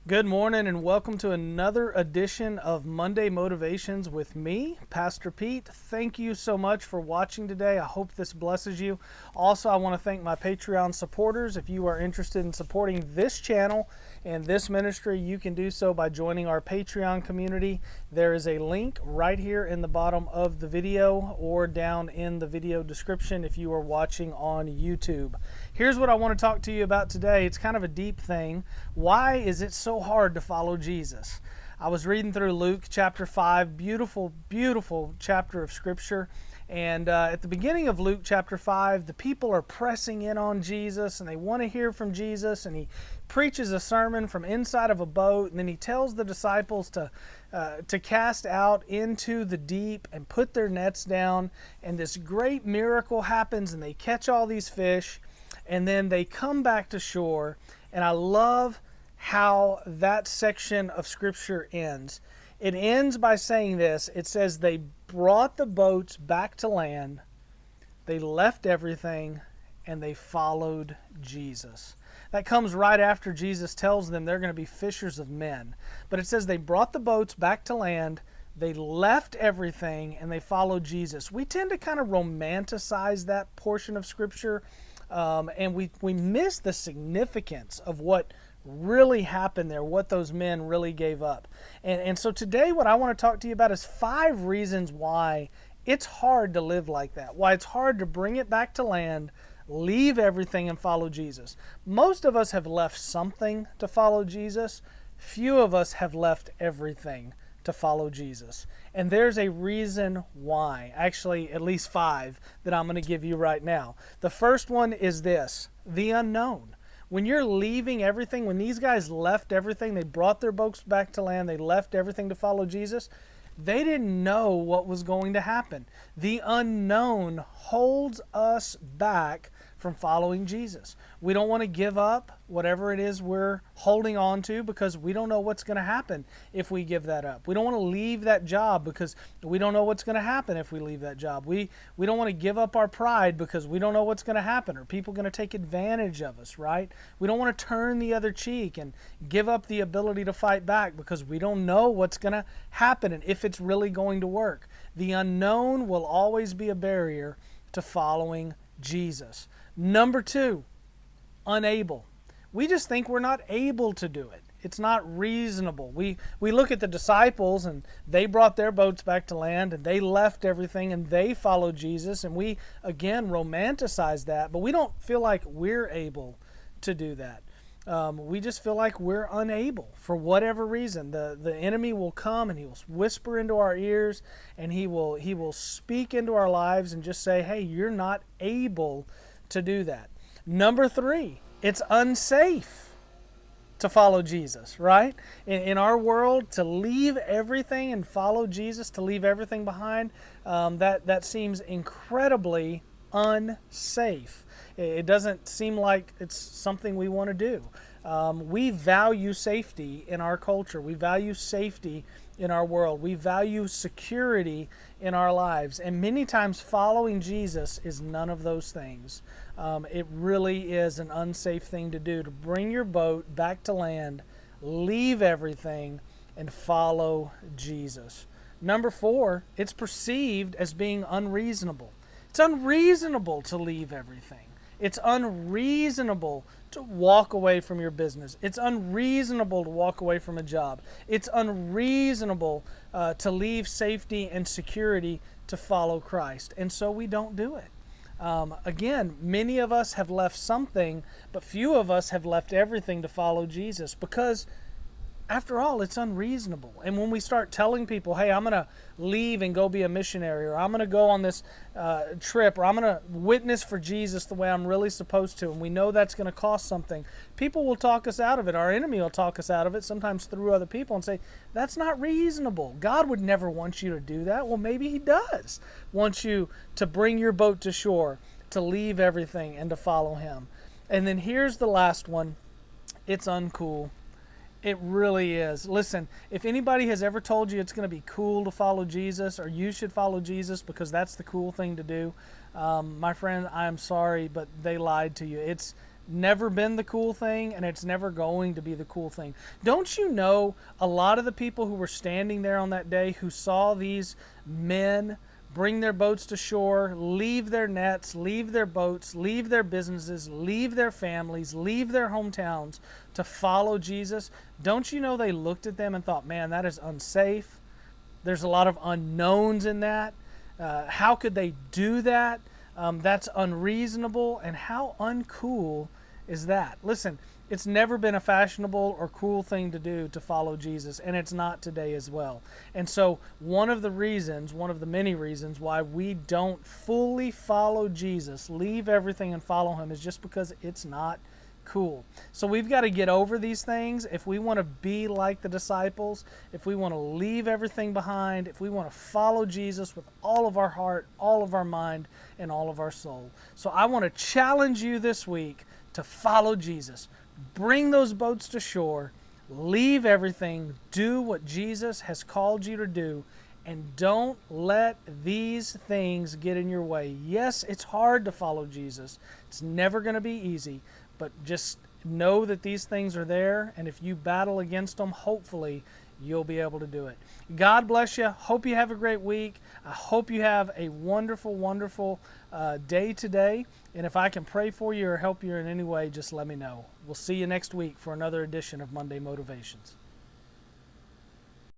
Good morning and welcome to another edition of Monday Motivations with me, Pastor Pete. Thank you so much for watching today. I hope this blesses you. Also, I want to thank my Patreon supporters. If you are interested in supporting this channel and this ministry, you can do so by joining our Patreon community. There is a link right here in the bottom of the video or down in the video description if you are watching on YouTube. Here's what I want to talk to you about today. It's kind of a deep thing. Why is it so hard to follow Jesus? I was reading through Luke chapter 5, beautiful, beautiful chapter of scripture. And at the beginning of Luke chapter 5, the people are pressing in on Jesus and they want to hear from Jesus. And he preaches a sermon from inside of a boat. And then he tells the disciples to cast out into the deep and put their nets down. And this great miracle happens and they catch all these fish. And then they come back to shore. And I love how that section of scripture ends. It ends by saying this. It says they brought the boats back to land, they left everything, and they followed Jesus. That comes right after Jesus tells them they're going to be fishers of men. But it says they brought the boats back to land, they left everything, and they followed Jesus. We tend to kind of romanticize that portion of scripture, and we miss the significance of what really happened there, what those men really gave up. And so today what I want to talk to you about is 5 reasons why it's hard to live like that, why it's hard to bring it back to land, leave everything and follow Jesus. Most of us have left something to follow Jesus. Few of us have left everything to follow Jesus. And there's a reason why, actually at least 5 that I'm going to give you right now. The first one is this: the unknown. When you're leaving everything, when these guys left everything, they brought their boats back to land, they left everything to follow Jesus, they didn't know what was going to happen. The unknown holds us back from following Jesus. We don't want to give up whatever it is we're holding on to because we don't know what's going to happen if we give that up. We don't want to leave that job because we don't know what's going to happen if we leave that job. We don't want to give up our pride because we don't know what's going to happen. Are people going to take advantage of us, right? We don't want to turn the other cheek and give up the ability to fight back because we don't know what's going to happen and if it's really going to work. The unknown will always be a barrier to following Jesus. Number 2, unable. We just think we're not able to do it. It's not reasonable. We look at the disciples and they brought their boats back to land and they left everything and they followed Jesus, and we again romanticize that, but we don't feel like we're able to do that. We just feel like we're unable for whatever reason. The enemy will come and he will whisper into our ears and he will speak into our lives and just say, hey, you're not able to do that. Number 3, it's unsafe to follow Jesus, right? In our world, to leave everything and follow Jesus, to leave everything behind, that seems incredibly unsafe. It doesn't seem like it's something we want to do. We value safety in our culture. We value safety in our world. We value security in our lives. And many times following Jesus is none of those things. It really is an unsafe thing to do, to bring your boat back to land, leave everything, and follow Jesus. Number 4, it's perceived as being unreasonable. It's unreasonable to leave everything. It's unreasonable to walk away from your business. It's unreasonable to walk away from a job. It's unreasonable to leave safety and security to follow Christ. And so we don't do it. Again, many of us have left something, but few of us have left everything to follow Jesus because, after all, it's unreasonable. And when we start telling people, hey, I'm going to leave and go be a missionary, or I'm going to go on this trip, or I'm going to witness for Jesus the way I'm really supposed to, and we know that's going to cost something, people will talk us out of it. Our enemy will talk us out of it, sometimes through other people, and say, that's not reasonable. God would never want you to do that. Well, maybe he does want you to bring your boat to shore, to leave everything, and to follow him. And then here's the last one. It's uncool. It really is. Listen, if anybody has ever told you it's going to be cool to follow Jesus, or you should follow Jesus because that's the cool thing to do, my friend, I am sorry, but they lied to you. It's never been the cool thing, and it's never going to be the cool thing. Don't you know a lot of the people who were standing there on that day who saw these men bring their boats to shore, leave their nets, leave their boats, leave their businesses, leave their families, leave their hometowns to follow Jesus? Don't you know they looked at them and thought, man, that is unsafe. There's a lot of unknowns in that. How could they do that? That's unreasonable. And how uncool is that? Listen, it's never been a fashionable or cool thing to do to follow Jesus, and it's not today as well. And so one of the many reasons why we don't fully follow Jesus, leave everything and follow him, is just because it's not cool. So we've got to get over these things if we want to be like the disciples, if we want to leave everything behind, if we want to follow Jesus with all of our heart, all of our mind, and all of our soul. So I want to challenge you this week to follow Jesus. Bring those boats to shore, leave everything, do what Jesus has called you to do, and don't let these things get in your way. Yes, it's hard to follow Jesus. It's never going to be easy, but just know that these things are there, and if you battle against them, hopefully you'll be able to do it. God bless you. Hope you have a great week. I hope you have a wonderful, wonderful day today. And if I can pray for you or help you in any way, just let me know. We'll see you next week for another edition of Monday Motivations.